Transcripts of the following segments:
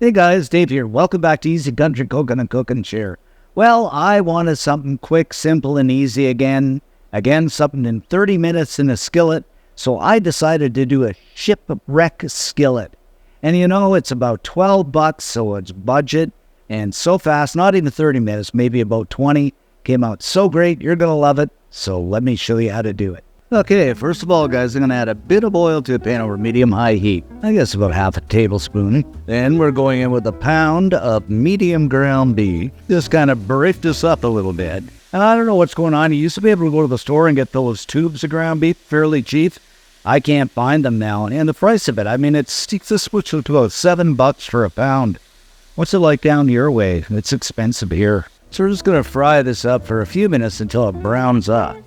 Hey guys, Dave here. Welcome back to Easy Country Cooking and Cook and Share. Well, I wanted something quick, simple, and easy again. Again, something in 30 minutes in a skillet. So I decided to do a Shipwreck skillet. And you know, it's about $12, so it's budget. And so fast, not even 30 minutes, maybe about 20. Came out so great, you're going to love it. So let me show you how to do it. Okay, first of all, guys, I'm going to add a bit of oil to a pan over medium-high heat. I guess about half a tablespoon. Then we're going in with a pound of medium ground beef. Just kind of break this up a little bit. And I don't know what's going on. You used to be able to go to the store and get those tubes of ground beef fairly cheap. I can't find them now. And the price of it, I mean, it's this switched to about $7 for a pound. What's it like down your way? It's expensive here. So we're just going to fry this up for a few minutes until it browns up.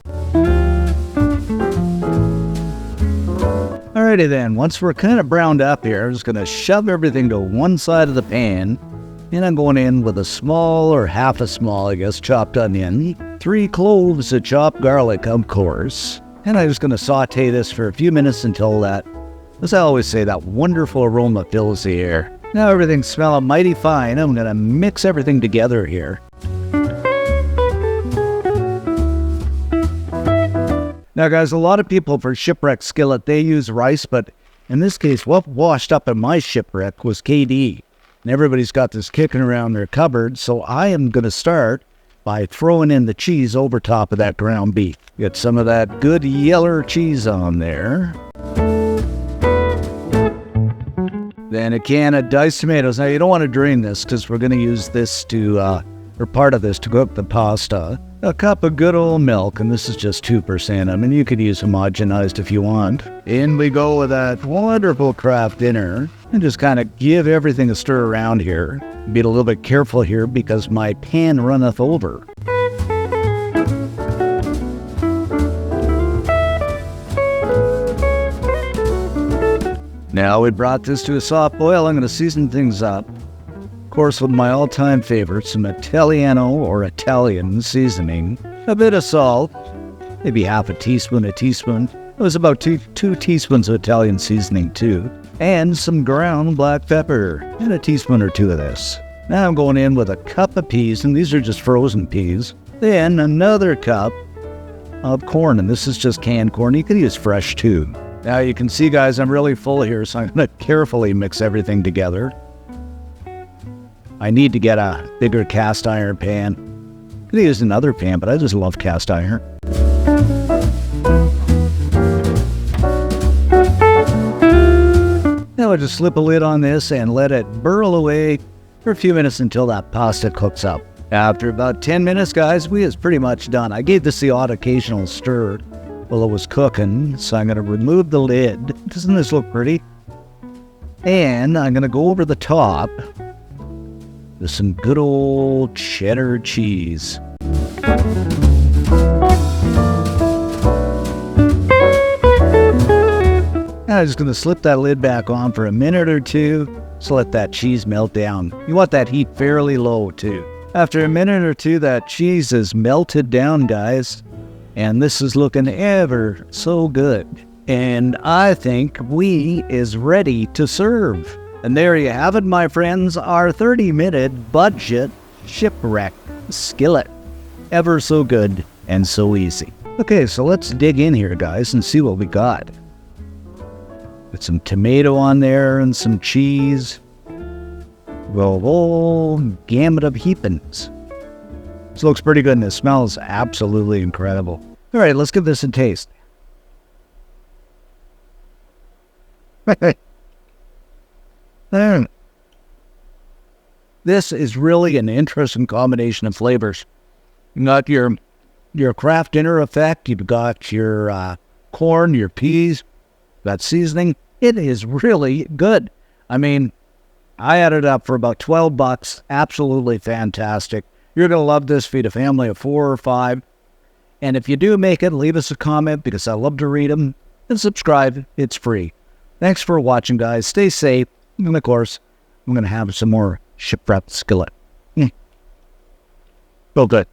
Alrighty then, once we're kind of browned up here, I'm just going to shove everything to one side of the pan. And I'm going in with a small, or half a small, I guess, chopped onion. 3 cloves of chopped garlic, of course. And I'm just going to saute this for a few minutes until that, as I always say, that wonderful aroma fills the air. Now everything's smelling mighty fine. I'm going to mix everything together here. Now, guys, a lot of people for Shipwreck skillet, they use rice, but in this case, what washed up in my Shipwreck was KD. And everybody's got this kicking around their cupboard, so I am going to start by throwing in the cheese over top of that ground beef. Get some of that good yeller cheese on there. Then a can of diced tomatoes. Now, you don't want to drain this because we're going to use this to, or part of this to cook the pasta. A cup of good old milk, and this is just 2%. I mean, you could use homogenized if you want. In we go with that wonderful Kraft dinner, and just kind of give everything a stir around here. Be a little bit careful here because my pan runneth over. Now we brought this to a soft boil. I'm going to season things up. Of course, with my all-time favorite, some Italiano or Italian seasoning, a bit of salt, maybe half a teaspoon. It was about two teaspoons of Italian seasoning too, and some ground black pepper, and a teaspoon or 2 of this. Now I'm going in with a cup of peas, and these are just frozen peas. Then another cup of corn, and this is just canned corn. You could use fresh too. Now you can see, guys, I'm really full here, so I'm going to carefully mix everything together. I need to get a bigger cast iron pan. Could use another pan, but I just love cast iron. Now I just slip a lid on this and let it burl away for a few minutes until that pasta cooks up. After about 10 minutes, guys, we is pretty much done. I gave this the odd occasional stir while it was cooking, so I'm going to remove the lid. Doesn't this look pretty? And I'm going to go over the top with some good old cheddar cheese. Now I'm just going to slip that lid back on for a minute or two, so let that cheese melt down. You want that heat fairly low too. After a minute or two, that cheese is melted down, guys, and this is looking ever so good. And I think we is ready to serve. And there you have it, my friends, our 30-minute budget Shipwreck skillet. Ever so good and so easy. Okay, so let's dig in here, guys, and see what we got. With some tomato on there and some cheese. Well, whole gamut of heapings. This looks pretty good, and it smells absolutely incredible. All right, let's give this a taste. This is really an interesting combination of flavors. You got your Kraft dinner effect. You've got your corn, your peas, that seasoning. It is really good. I mean, I added up for about $12. Absolutely fantastic. You're going to love this. Feed a family of 4 or 5. And if you do make it, leave us a comment because I love to read them. And subscribe. It's free. Thanks for watching, guys. Stay safe. And of course, I'm going to have some more Shipwreck skillet. So good.